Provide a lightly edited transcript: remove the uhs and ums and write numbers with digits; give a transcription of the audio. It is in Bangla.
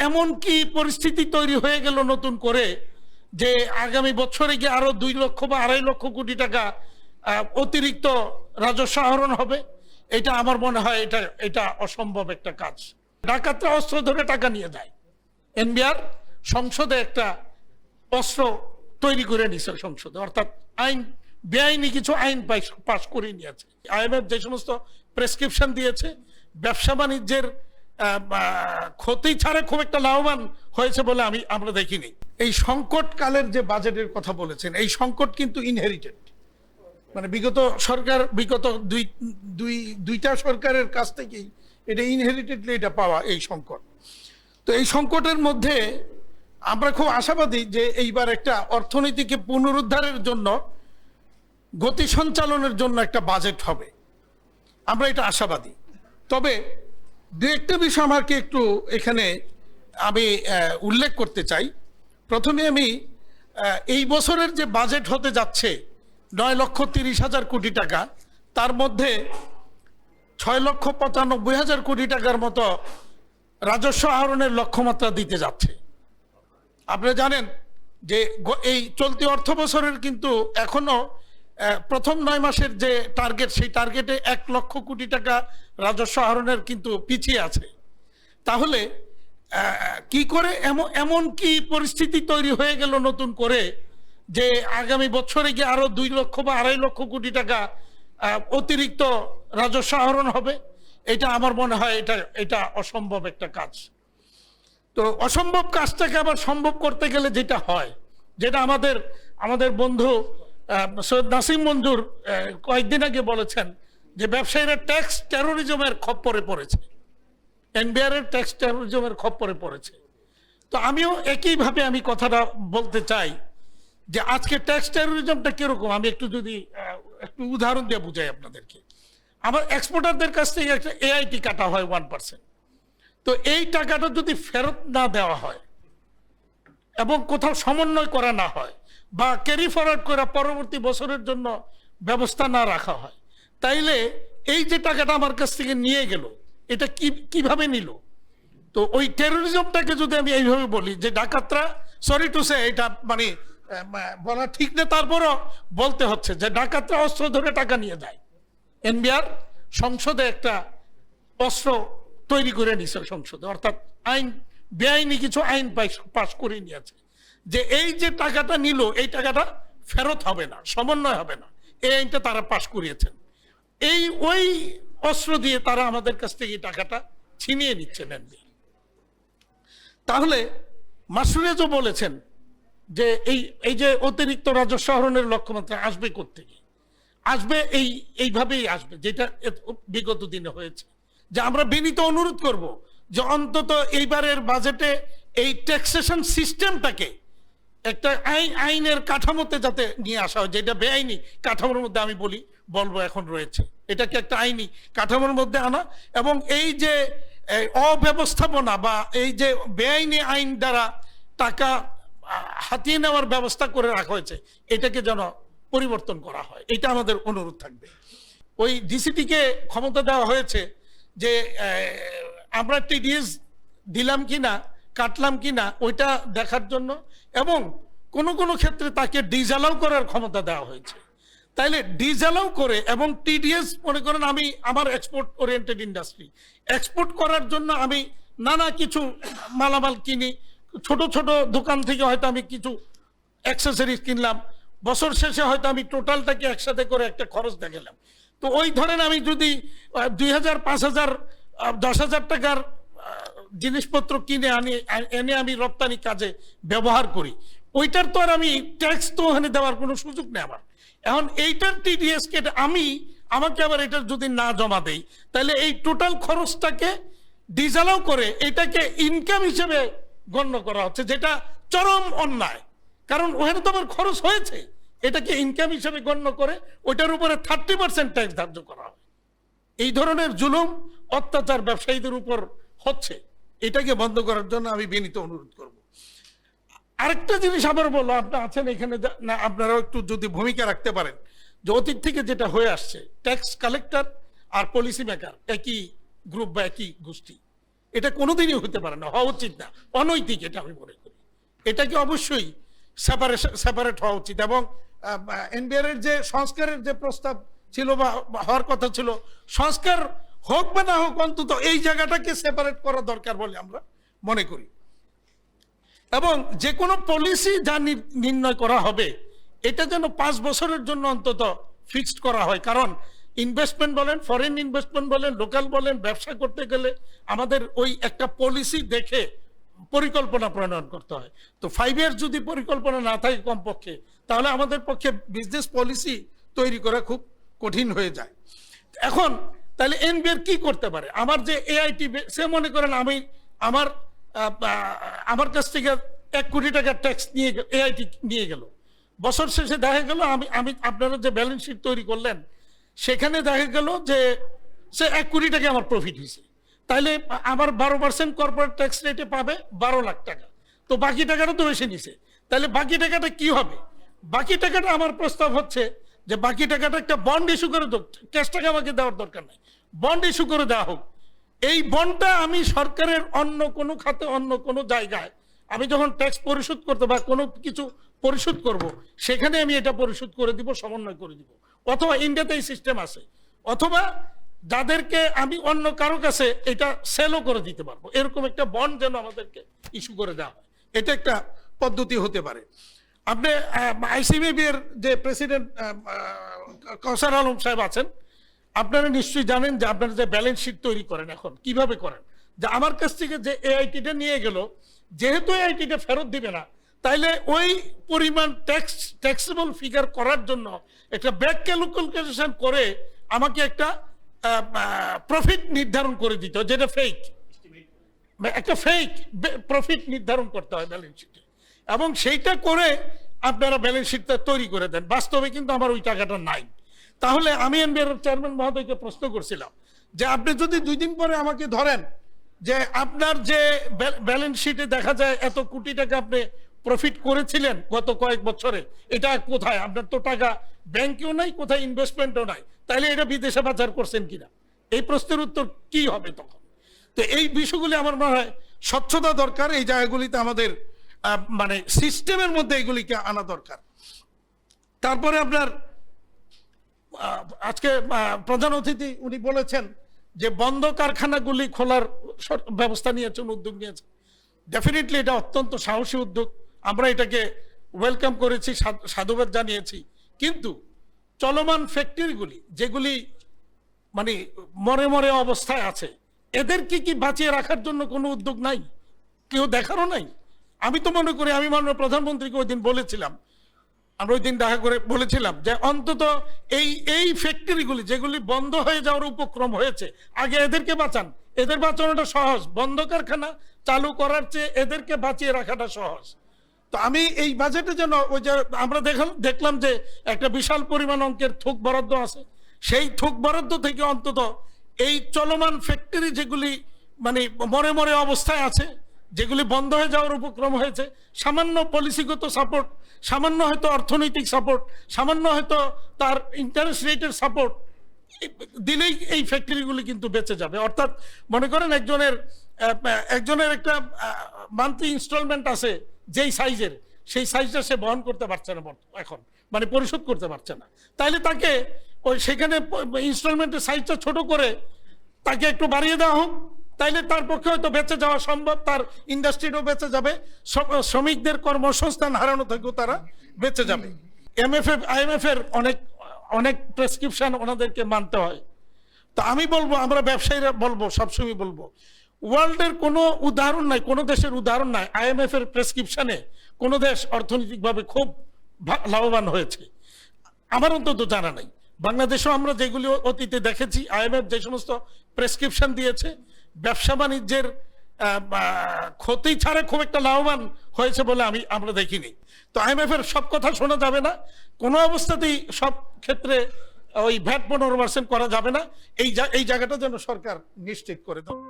এমন কি পরিস্থিতি তৈরি হয়ে গেল নতুন করে যে আগামী বছরে গিয়ে আরো 2 লক্ষ বা 2.5 লক্ষ কোটি টাকা অতিরিক্ত রাজস্ব আহরণ হবে? এটা আমার মনে হয় এটা অসম্ভব একটা কাজ। ডাকাতরা অস্ত্র ধরে টাকা নিয়ে যায়। এনবিআর সংসদে একটা অস্ত্র তৈরি করে নিছে সংসদে, অর্থাৎ আইন বেআইনি কিছু আইন পাশ করে নিয়েছে। আইএমএফ যে সমস্ত প্রেসক্রিপশন দিয়েছে, ব্যবসা বাণিজ্যের ক্ষতি ছাড়া খুব একটা লাভবান হয়েছে বলে আমরা দেখিনি। এই সংকটকালের যে বাজেটের কথা বলেছেন, এই সংকট কিন্তু ইনহেরিটেড, মানে বিগত দুইটা সরকারের কাছ থেকেই এটা ইনহেরিটেডলি এটা পাওয়া এই সংকট। তো এই সংকটের মধ্যে আমরা খুব আশাবাদী যে এইবার একটা অর্থনীতিকে পুনরুদ্ধারের জন্য, গতি সঞ্চালনের জন্য একটা বাজেট হবে, আমরা এটা আশাবাদী। তবে দু একটা বিষয় আমাকে একটু এখানে আমি উল্লেখ করতে চাই। প্রথমে আমি এই বছরের যে বাজেট হতে যাচ্ছে 9,30,000 কোটি টাকা, তার মধ্যে 6,95,000 কোটি টাকার মতো রাজস্ব আহরণের লক্ষ্যমাত্রা দিতে যাচ্ছে। আপনারা জানেন যে এই চলতি অর্থ বছরের কিন্তু এখনো প্রথম 9 মাসের যে টার্গেট, সেই টার্গেটে 1 লক্ষ কোটি টাকা রাজস্ব আহরণের কিন্তু পিছিয়ে আছে। তাহলে কি করে এমন কি পরিস্থিতি তৈরি হয়ে গেল নতুন করে যে আগামী বছরে গিয়ে আরো 2 লক্ষ বা 2.5 লক্ষ কোটি টাকা অতিরিক্ত রাজস্ব আহরণ হবে? এটা আমার মনে হয় এটা অসম্ভব একটা কাজ। তো অসম্ভব কাজটাকে আবার সম্ভব করতে গেলে যেটা হয়, যেটা আমাদের বন্ধু সৈয়দ নাসিম মঞ্জুর কয়েকদিন আগে বলেছেন যে ব্যবসায়ীরা ট্যাক্স টেরোরিজমের খপ্পরে পড়েছে, এনবিআর এর ট্যাক্স টেরোরিজমের খপ্পরে পড়েছে। তো আমিও একইভাবে আমি কথাটা বলতে চাই যে আজকে ট্যাক্স টেরোরিজমটা কিরকম, আমি একটু উদাহরণ দিয়ে বুঝাই আপনাদেরকে। আমার এক্সপোর্টারদের কাছ থেকে একটা এআইটি কাটা হয় 1%। তো এই টাকাটা যদি ফেরত না দেওয়া হয় এবং কোথাও সমন্বয় করা না হয় বা ক্যারি ফরওয়ার্ড করা পরবর্তী বছরের জন্য ব্যবস্থা না রাখা হয়, তাইলে এই যে টাকাটা আমার কাছ থেকে নিয়ে গেল, এটা কিভাবে নিল? তো ওই টেরোরিজমটাকে যদি আমি এইভাবে বলি যে ডাকাতরা, সরি টু সে, এটা মানে বলা ঠিক না, তারপরও বলতে হচ্ছে যে ডাকাতরা অস্ত্র ধরে টাকা নিয়ে যায়। এনবিআর সংসদে একটা অস্ত্র তৈরি করে নিছে সংসদে, অর্থাৎ বেআইনি কিছু আইন পাশ করে নিয়েছে যে এই যে টাকাটা নিল, এই টাকাটা ফেরত হবে না, সমন্বয় হবে না, এই আইনটা তারা পাশ করিয়েছেন। ওই অস্ত্র দিয়ে তারা আমাদের কাছ থেকে এই টাকাটা ছিনিয়ে নিচ্ছেন এনবিআর। তাহলে মাসুরেজও বলেছেন যে এই যে অতিরিক্ত রাজস্ব আহরণের লক্ষ্যমাত্রা আসবে কোত্থেকে? আসবে এইভাবেই আসবে, যেটা বিগত দিনে হয়েছে। যে আমরা বিনীত অনুরোধ করব যে অন্তত এইবারের বাজেটে এই ট্যাক্সেশন সিস্টেমটাকে একটা আইনের কাঠামোতে যাতে নিয়ে আসা হয়, যেটা বেআইনি কাঠামোর মধ্যে আমি বলবো এখন রয়েছে, এটাকে একটা আইনি কাঠামোর মধ্যে আনা, এবং এই যে অব্যবস্থাপনা বা এই যে বেআইনি আইন দ্বারা টাকা হাতিয়ে নেওয়ার ব্যবস্থা করে রাখা হয়েছে, এটাকে যেন পরিবর্তন করা হয়, এটা আমাদের অনুরোধ থাকবে। ওই ডিসিটিকে ক্ষমতা দেওয়া হয়েছে যে আমরা টিডিএস দিলাম কিনা, কাটলাম কিনা, ওইটা দেখার জন্য, এবং কোনো ক্ষেত্রে তাকে ডিসঅ্যালাউ করার ক্ষমতা দেওয়া হয়েছে। তাইলে ডিসঅ্যালাউ করে এবং টিডিএস, মনে করেন আমার এক্সপোর্ট ওরিয়েন্টেড ইন্ডাস্ট্রি, এক্সপোর্ট করার জন্য আমি নানা কিছু মালামাল কিনি, ছোট ছোট দোকান থেকে হয়তো আমি কিছু অ্যাক্সেসরিজ কিনলাম, বছর শেষে হয়তো আমি টোটালটাকে একসাথে করে একটা খরচ দেখালাম। তো ওই ধরেন আমি যদি 2,000, 5,000, 10,000 টাকার জিনিসপত্র এনে আমি রপ্তানি কাজে ব্যবহার করি, ওইটার তো আর আমি ট্যাক্স তো ওখানে দেওয়ার কোনো সুযোগ নেই আমার। এখন এইটার টিডিএস কেটে আমাকে আবার এটা যদি না জমা দেই, তাহলে এই টোটাল খরচটাকে ডিসঅ্যালাউ করে এটাকে ইনকাম হিসেবে গণ্য করা হচ্ছে, যেটা চরম অন্যায়। কারণ ওখানে তো আমার খরচ হয়েছে, এটাকে ইনকাম হিসেবে গণ্য করে ওইটার উপরে 30% ট্যাক্স ধার্য করা হয়। এই ধরনের জুলুম, অত্যাচার ব্যবসায়ীদের উপর হচ্ছে, এটাকে বন্ধ করার জন্য আমি বিনীত অনুরোধ করব। আরেকটা জিনিস আবার বললো, আপনারা আছেন এখানে, না আপনারাও একটু যদি ভূমিকা রাখতে পারেন, যে অতীত থেকে যেটা হয়ে আসছে, ট্যাক্স কালেক্টর আর পলিসি মেকার একই গ্রুপ বা একই গোষ্ঠী, এটা কোনোদিনই হতে পারে না, হওয়া উচিত না, অনৈতিক এটা আমি মনে করি। এটাকে অবশ্যই সেপারেট হওয়া উচিত। এবং এনবিআর এর যে সংস্কারের যে প্রস্তাব ছিল বা হওয়ার কথা ছিল, সংস্কার হোক বা না হোক, অন্তত এই জায়গাটাকে সেপারেট করা দরকার বলে আমরা মনে করি। এবং যে কোনো পলিসি যা নির্ণয় করা হবে এটা যেন 5 বছরের জন্য অন্তত ফিক্সড করা হয়। কারণ ইনভেস্টমেন্ট বলেন, ফরেন ইনভেস্টমেন্ট বলেন, লোকাল বলেন, ব্যবসা করতে গেলে আমাদের ওই একটা পলিসি দেখে পরিকল্পনা প্রণয়ন করতে হয়। তো 5 ইয়ার্স যদি পরিকল্পনা না থাকে কমপক্ষে, তাহলে আমাদের পক্ষে বিজনেস পলিসি তৈরি করা খুব কঠিন হয়ে যায়। এখন তাহলে এনবিআর কি করতে পারে? আমার যে এআইটি, সে মনে করেন আমি আমার কাছ থেকে 1 কোটি টাকার ট্যাক্স নিয়ে এআইটি নিয়ে গেল, বছর শেষে দেখা গেল আমি আপনারা যে ব্যালেন্স শিট তৈরি করলেন সেখানে দেখা গেল যে সে 1 কোটি টাকা আমার প্রফিট হয়েছে। তাইলে আমার 12% কর্পোরেট ট্যাক্স রেটে পাবে 12 লাখ টাকা, তো বাকি টাকাটা তো এসে নিছে। তাহলে বাকি টাকাটা কি হবে? বাকি টাকাটা আমার প্রস্তাব হচ্ছে যে বাকি টাকাটা একটা বন্ড ইস্যু করে দেব, ক্যাশ টাকা আমাকে দেওয়ার দরকার নাই, বন্ড ইস্যু করে দেওয়া হোক। এই বন্ডটা আমি সরকারের অন্য কোনো খাতে, অন্য কোনো জায়গায় আমি যখন ট্যাক্স পরিশোধ করতে বা কোনো কিছু পরিশোধ করব, সেখানে আমি এটা পরিশোধ করে দিব, সমন্বয় করে দিব। অথবা ইন্ডিয়াতে এই সিস্টেম আছে, অথবা যাদেরকে আমি অন্য কারো কাছে এটা সেলও করে দিতে পারবো, এরকম একটা বন্ড যেন আমাদেরকে ইস্যু করে দেওয়া হয়, এটা একটা পদ্ধতি হতে পারে। আপনি আইসিবিবি এর যে প্রেসিডেন্ট কাউসার আলম সাহেব আছেন, আপনারা নিশ্চয়ই জানেন যে আপনারা যে ব্যালেন্স শিট তৈরি করেন এখন কিভাবে করেন, যে আমার কাছ থেকে যে এআইটিটা নিয়ে গেল, যেহেতু এআইটিটা ফেরত দিবে না, তাইলে ওই পরিমাণ ট্যাক্সেবল ফিগার করার জন্য একটা ব্যাক ক্যালকুলেশন করে আমাকে একটা প্রফিট নির্ধারণ করে দিতে হয়, যেটা ফেক, একটা ফেক প্রফিট নির্ধারণ করতে হয় ব্যালেন্স শিটে, এবং সেইটা করে আপনারা ব্যালেন্স শিটটা তৈরি করে দেন। বাস্তবে কিন্তু আমার ওই টাকাটা নাই। তাহলে আমি এনবিআর চেয়ারম্যান মহোদয়কে প্রশ্ন করছিলাম যে আপনি যদি 2 দিন পরে আমাকে ধরেন যে আপনার যে ব্যালেন্স শিটে দেখা যায় এত কোটি টাকা আপনি প্রফিট করেছিলেন গত কয়েক বছরে, এটা কোথায়? আপনার তো টাকা ব্যাংকেও নাই, কোথায় ইনভেস্টমেন্টও নাই, তাহলে এটা বিদেশে পাচার করছেন কিনা? এই প্রশ্নের উত্তর কি হবে তখন? তো এই বিষয়গুলি আমার মনে হয় স্বচ্ছতা দরকার, এই জায়গাগুলিতে আমাদের মানে সিস্টেমের মধ্যে এগুলিকে আনা দরকার। তারপরে আপনার আজকে প্রধান অতিথি উনি বলেছেন যে বন্ধ কারখানাগুলি খোলার ব্যবস্থা নিয়েছেন, উদ্যোগ নিয়েছেন। ডেফিনেটলি এটা অত্যন্ত সাহসী উদ্যোগ, আমরা এটাকে ওয়েলকাম করেছি, সাধুবাদ জানিয়েছি। কিন্তু চলমান ফ্যাক্টরিগুলি যেগুলি মানে মরে মরে অবস্থায় আছে, এদেরকে কি বাঁচিয়ে রাখার জন্য কোনো উদ্যোগ নাই? কেউ দেখারও নাই। আমি তো মনে করি, আমি মাননীয় প্রধানমন্ত্রীকে ওই দিন বলেছিলাম, আমরা ওই দিন দেখা করে বলেছিলাম যে অন্তত এই ফ্যাক্টরিগুলি যেগুলি বন্ধ হয়ে যাওয়ার উপক্রম হয়েছে, আগে এদেরকে বাঁচান। এদের বাঁচানোটা সহজ, বন্ধ কারখানা চালু করার চেয়ে এদেরকে বাঁচিয়ে রাখাটা সহজ। তো আমি এই বাজেটে যেন ওই যে আমরা দেখলাম যে একটা বিশাল পরিমাণ অঙ্কের থোক বরাদ্দ আছে, সেই থোক বরাদ্দ থেকে অন্তত এই চলমান ফ্যাক্টরি যেগুলি মানে মরে মরে অবস্থায় আছে, যেগুলি বন্ধ হয়ে যাওয়ার উপক্রম হয়েছে, সামান্য পলিসিগত সাপোর্ট, সামান্য হয়তো অর্থনৈতিক সাপোর্ট, সামান্য হয়তো তার ইন্টারেস্ট রেটের সাপোর্ট দিলেই এই ফ্যাক্টরিগুলি কিন্তু বেঁচে যাবে। অর্থাৎ মনে করেন একজনের একটা মান্থলি ইনস্টলমেন্ট আছে যেই সাইজের, সেই সাইজটা সে বহন করতে পারছে না এখন, মানে পরিশোধ করতে পারছে না, তাইলে তাকে ওই সেখানে ইনস্টলমেন্টের সাইজটা ছোট করে তাকে একটু বাড়িয়ে দেওয়া হোক, তাইলে তার পক্ষে হয়তো বেঁচে যাওয়া সম্ভব, তার ইন্ডাস্ট্রিটাও বেঁচে যাবে, শ্রমিকদের কর্মসংস্থান হারানো থেকেও তারা বেঁচে যাবে। আইএমএফ এর অনেক প্রেসক্রিপশন ওনাদেরকে মানতে হয়। তো আমি বলবো, আমরা ব্যবসায়ীরা বলবো, সবসময় বলবো, ওয়ার্ল্ডের কোনো উদাহরণ নাই, কোনো দেশের উদাহরণ নাই আইএমএফ এর প্রেসক্রিপশনে কোনো দেশ অর্থনৈতিকভাবে খুব লাভবান হয়েছে, আমার অন্তত জানা নাই। বাংলাদেশেও আমরা যেগুলি অতীতে দেখেছি, আইএমএফ যে সমস্ত প্রেসক্রিপশন দিয়েছে, ব্যবসা বাণিজ্যের ক্ষতি ছাড়া খুব একটা লাভবান হয়েছে বলে আমরা দেখিনি। তো আইএমএফ এর সব কথা শোনা যাবে না, কোনো অবস্থাতেই সব ক্ষেত্রে ওই ভ্যাট 15% করা যাবে না, এই জায়গাটা যেন সরকার নিশ্চিত করে দেয়।